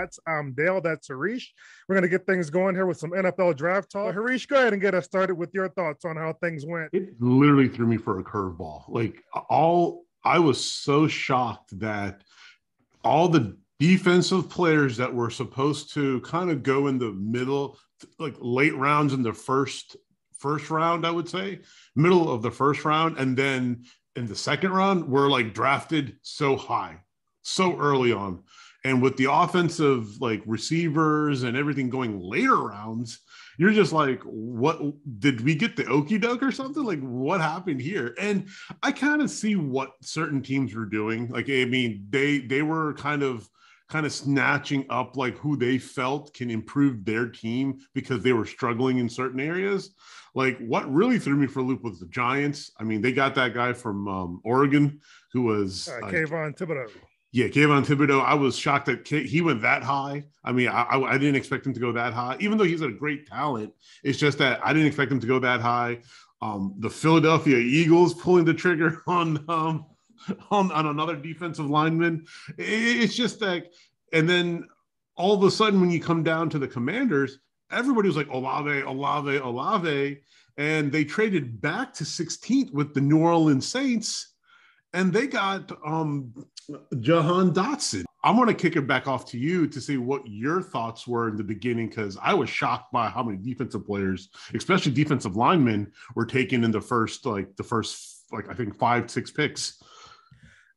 Stats. I'm Dale. That's Harish. We're going to get things going here with some NFL draft talk. Harish, go ahead and get us started with your thoughts on how things went. It literally threw me for a curveball. I was so shocked that all the defensive players that were supposed to kind of go in the middle, like late rounds in the first round, I would say, middle of the first round, and then in the second round, were like drafted so high, so early on. And with the offensive like receivers and everything going later rounds, you're just like, what did we get the okie doke or something? Like, what happened here? And I kind of see what certain teams were doing. Like, I mean, they were kind of snatching up like who they felt can improve their team because they were struggling in certain areas. Like, what really threw me for a loop was the Giants. I mean, they got that guy from Oregon who was Kayvon Thibodeau. Yeah, Kayvon Thibodeau. I was shocked that he went that high. I mean, I didn't expect him to go that high, even though he's a great talent. It's just that I didn't expect him to go that high. The Philadelphia Eagles pulling the trigger on another defensive lineman. It's just like, and then all of a sudden, when you come down to the Commanders, everybody was like, Olave. And they traded back to 16th with the New Orleans Saints, and they got Jahan Dotson. I'm going to kick it back off to you to see what your thoughts were in the beginning, because I was shocked by how many defensive players, especially defensive linemen, were taken in the first I think 5-6 picks.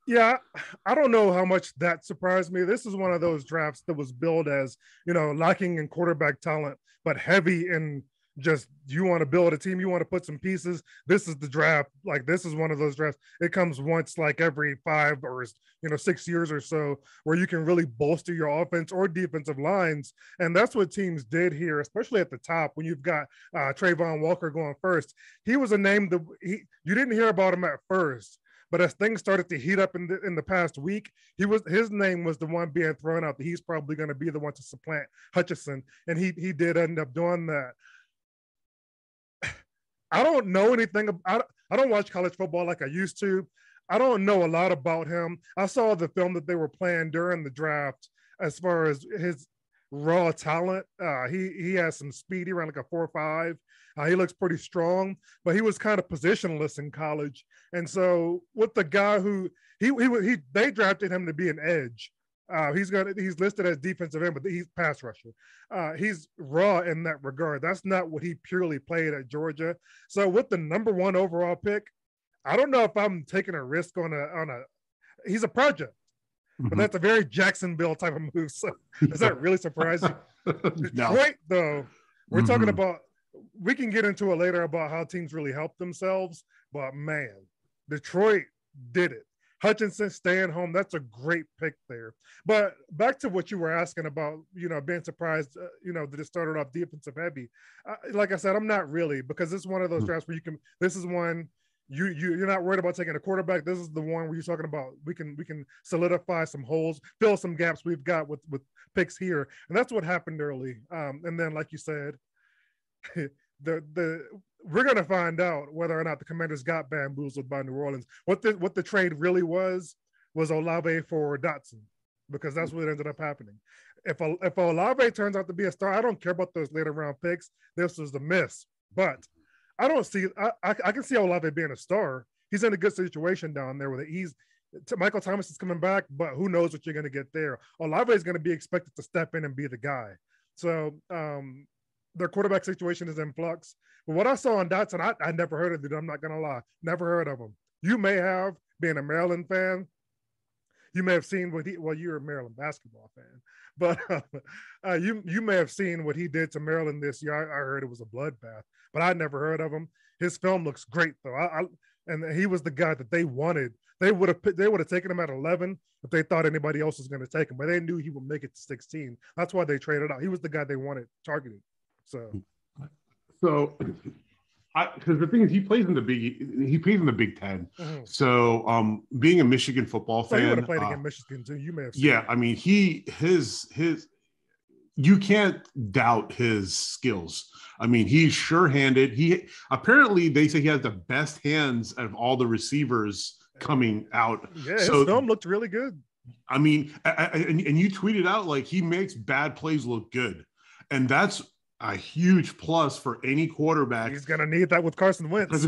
Yeah, I don't know how much that surprised me. This is one of those drafts that was billed as, lacking in quarterback talent, but heavy in just, you want to build a team, you want to put some pieces. This is the draft. Like, this is one of those drafts. It comes once like every 5 or 6 years or so, where you can really bolster your offense or defensive lines. And that's what teams did here, especially at the top when you've got Trayvon Walker going first. He was a name that you didn't hear about him at first. But as things started to heat up in the past week, his name was the one being thrown out that he's probably going to be the one to supplant Hutchinson, and he did end up doing that. I don't know anything. I don't watch college football like I used to. I don't know a lot about him. I saw the film that they were playing during the draft as far as his raw talent. He has some speed. He ran like a 4.5. He looks pretty strong, but he was kind of positionless in college. And so with the guy who they drafted him to be an edge. He's listed as defensive end, but he's pass rusher. He's raw in that regard. That's not what he purely played at Georgia. So with the number 1 overall pick, I don't know if I'm taking a risk on he's a project. But that's a very Jacksonville type of move. So does that really surprise you? Detroit, though, we're talking about, we can get into it later about how teams really help themselves. But man, Detroit did it. Hutchinson staying home, that's a great pick there. But back to what you were asking about, being surprised, that it started off defensive heavy. Like I said, I'm not really, because it's one of those drafts where this is one, you're not worried about taking a quarterback. This is the one where you're talking about we can solidify some holes, fill some gaps we've got with picks here, and that's what happened early. And then, like you said, we're gonna find out whether or not the Commanders got bamboozled by New Orleans. What the trade really was Olave for Dotson, because that's what ended up happening. If Olave turns out to be a star, I don't care about those later round picks. This was the miss, but I don't see. I can see Olave being a star. He's in a good situation down there with it. Michael Thomas is coming back, but who knows what you're going to get there. Olave is going to be expected to step in and be the guy. So their quarterback situation is in flux. But what I saw on Dotson, I never heard of it. I'm not going to lie. Never heard of him. You may have, being a Maryland fan, you may have seen you're a Maryland basketball fan, but you may have seen what he did to Maryland this year. I heard it was a bloodbath, but I'd never heard of him. His film looks great though. And he was the guy that they wanted. They would have taken him at 11 if they thought anybody else was going to take him, but they knew he would make it to 16. That's why they traded out. He was the guy they wanted targeted. So because the thing is, he plays in the Big Ten. Mm-hmm. So, being a Michigan football fan, you would have played against Michigan too. You may have seen. Yeah, I mean, his you can't doubt his skills. I mean, he's sure-handed. Apparently they say he has the best hands of all the receivers coming out. Yeah, his film looked really good. I mean, and you tweeted out like he makes bad plays look good, and that's a huge plus for any quarterback. He's gonna need that with Carson Wentz.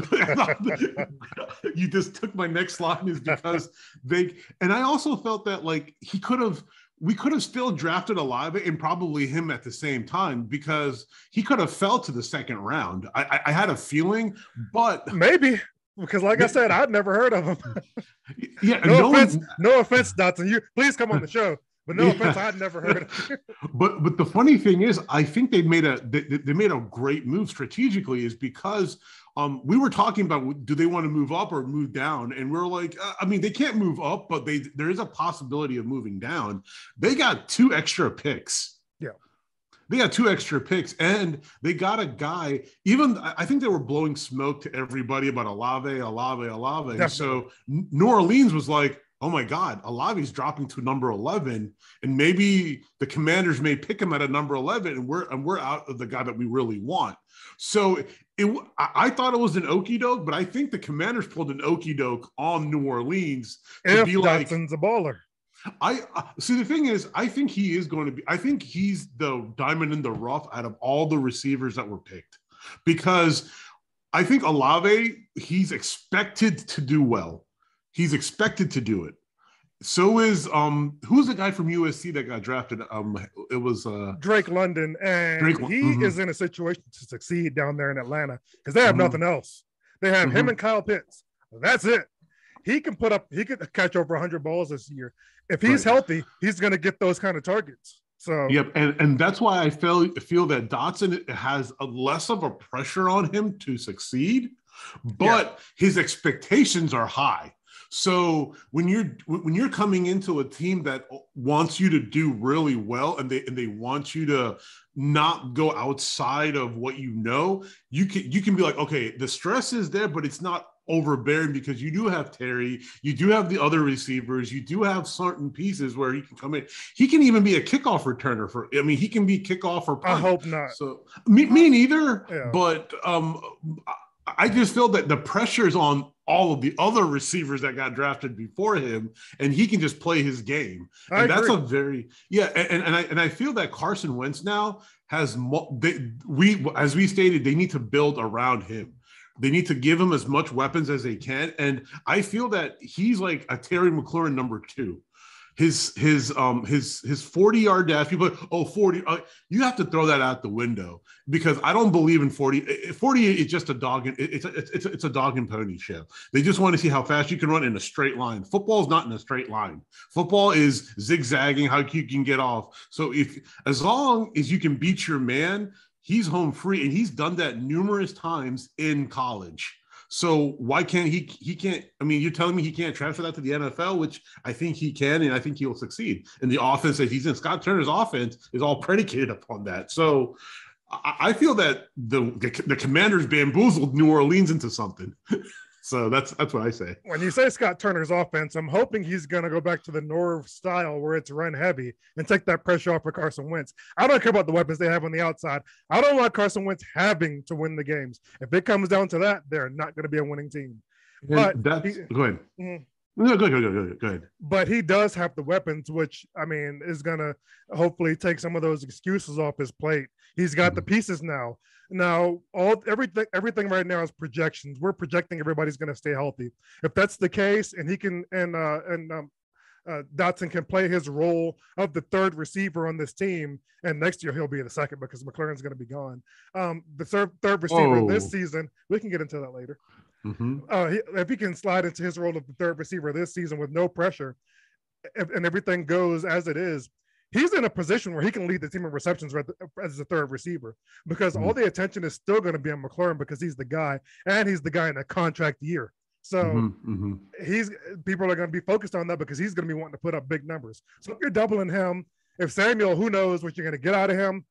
You just took my next line is because they, and I also felt that like we could have still drafted Olave and probably him at the same time because he could have fell to the second round. I had a feeling, but maybe because like I said, I'd never heard of him. Yeah, no offense, Dotson. You please come on the show. But no offense, I'd never heard of it. But the funny thing is, I think they made a great move strategically, is because we were talking about do they want to move up or move down, and we're like, I mean, they can't move up, but there is a possibility of moving down. They got 2 extra picks. Yeah, they got 2 extra picks, and they got a guy. Even I think they were blowing smoke to everybody about Olave. And so New Orleans was like, oh my God, Olave's dropping to number 11, and maybe the Commanders may pick him at a number 11, and we're out of the guy that we really want. So I thought it was an okie doke, but I think the Commanders pulled an okie doke on New Orleans to be like, Dotson's a baller. I see. The thing is, I think he is going to be. I think he's the diamond in the rough out of all the receivers that were picked, because I think Olave, he's expected to do well. He's expected to do it. So is who's the guy from USC that got drafted? It was Drake London, and he is in a situation to succeed down there in Atlanta because they have nothing else. They have him and Kyle Pitts. That's it. He could catch over 100 balls this year. If he's healthy, he's going to get those kind of targets. So yep, and that's why I feel that Dotson has less of a pressure on him to succeed, but his expectations are high. So when you're coming into a team that wants you to do really well, and they want you to not go outside of what you can be like, okay, the stress is there, but it's not overbearing because you do have Terry, you do have the other receivers, you do have certain pieces where he can come in. He can even be a kickoff returner he can be kickoff or punt. I hope not. So me neither. But I just feel that the pressure is on all of the other receivers that got drafted before him, and he can just play his game. And that's a very and I feel that Carson Wentz now has as we stated, they need to build around him. They need to give him as much weapons as they can, and I feel that he's like a Terry McLaurin number 2. His 40-yard dash, people are, 40. You have to throw that out the window because I don't believe in 40. 40 is just a dog. It's a dog and pony show. They just want to see how fast you can run in a straight line. Football is not in a straight line. Football is zigzagging, how you can get off. So as long as you can beat your man, he's home free, and he's done that numerous times in college. So why can't he can't, I mean, you're telling me he can't transfer that to the NFL, which I think he can, and I think he'll succeed. And the offense that he's in, Scott Turner's offense, is all predicated upon that. So I feel that the Commanders bamboozled New Orleans into something. So that's what I say. When you say Scott Turner's offense, I'm hoping he's going to go back to the Norv style where it's run heavy and take that pressure off of Carson Wentz. I don't care about the weapons they have on the outside. I don't want Carson Wentz having to win the games. If it comes down to that, they're not going to be a winning team. But go ahead. No, go ahead. But he does have the weapons, which, I mean, is going to hopefully take some of those excuses off his plate. He's got the pieces now. Now, everything right now is projections. We're projecting everybody's going to stay healthy. If that's the case, and he can, Dotson can play his role of the third receiver on this team, and next year he'll be the second because McLaurin's going to be gone. The third receiver this season, we can get into that later. If he can slide into his role of the third receiver this season with no pressure, and everything goes as it is, he's in a position where he can lead the team in receptions as the third receiver, because all the attention is still going to be on McLaurin because he's the guy, and he's the guy in a contract year. So people are going to be focused on that because he's going to be wanting to put up big numbers. So if you're doubling him, if Samuel, who knows what you're going to get out of him,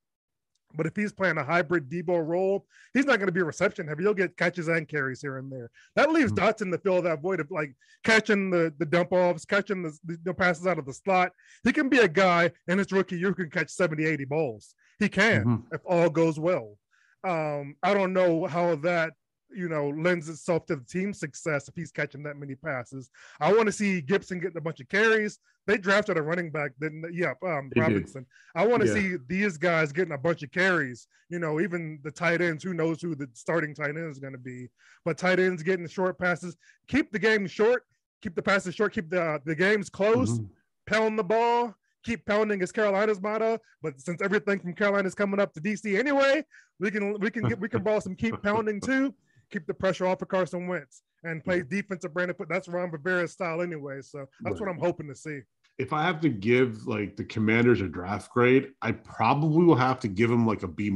but if he's playing a hybrid Debo role, he's not going to be reception heavy. He'll get catches and carries here and there. That leaves Dotson to fill that void of like catching the dump offs, catching the passes out of the slot. He can be a guy in his rookie year who can catch 70, 80 balls. He can if all goes well. I don't know how that lends itself to the team's success if he's catching that many passes. I want to see Gibson getting a bunch of carries. They drafted a running back, didn't they? Yeah, Robinson. I want to see these guys getting a bunch of carries. Even the tight ends, who knows who the starting tight end is going to be. But tight ends getting short passes. Keep the game short. Keep the passes short. Keep the games close. Pound the ball. Keep pounding is Carolina's motto, but since everything from Carolina is coming up to DC anyway, we can ball some keep pounding too. Keep the pressure off of Carson Wentz and play defensive branded. That's Ron Rivera's style anyway. So that's what I'm hoping to see. If I have to give like the Commanders a draft grade, I probably will have to give them like a B-.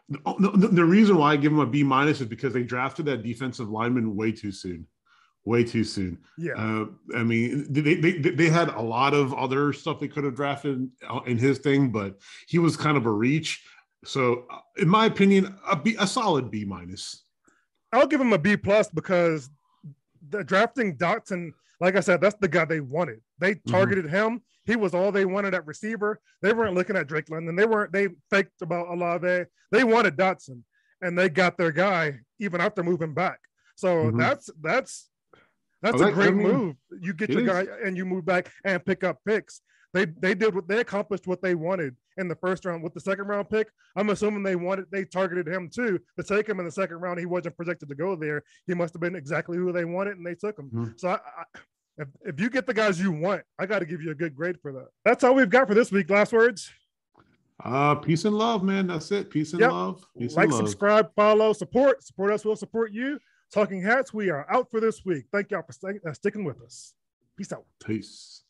The reason why I give them a B- is because they drafted that defensive lineman way too soon. Yeah. I mean, they had a lot of other stuff they could have drafted in his thing, but he was kind of a reach. So, in my opinion, a solid B-. I'll give him a B+ because the drafting Dotson, like I said, that's the guy they wanted. They targeted him. He was all they wanted at receiver. They weren't looking at Drake London. They faked about Olave. They wanted Dotson, and they got their guy even after moving back. So that's a great move. You get your guy and you move back and pick up picks. They accomplished what they wanted in the first round. With the second round pick, I'm assuming they targeted him too to take him in the second round. He wasn't projected to go there. He must have been exactly who they wanted, and they took him. So if you get the guys you want, I got to give you a good grade for that. That's all we've got for this week. Last words. Peace and love, man. That's it. Peace and love. Subscribe, follow, support. Support us. We'll support you. Talking Hats, we are out for this week. Thank y'all for sticking with us. Peace out. Peace.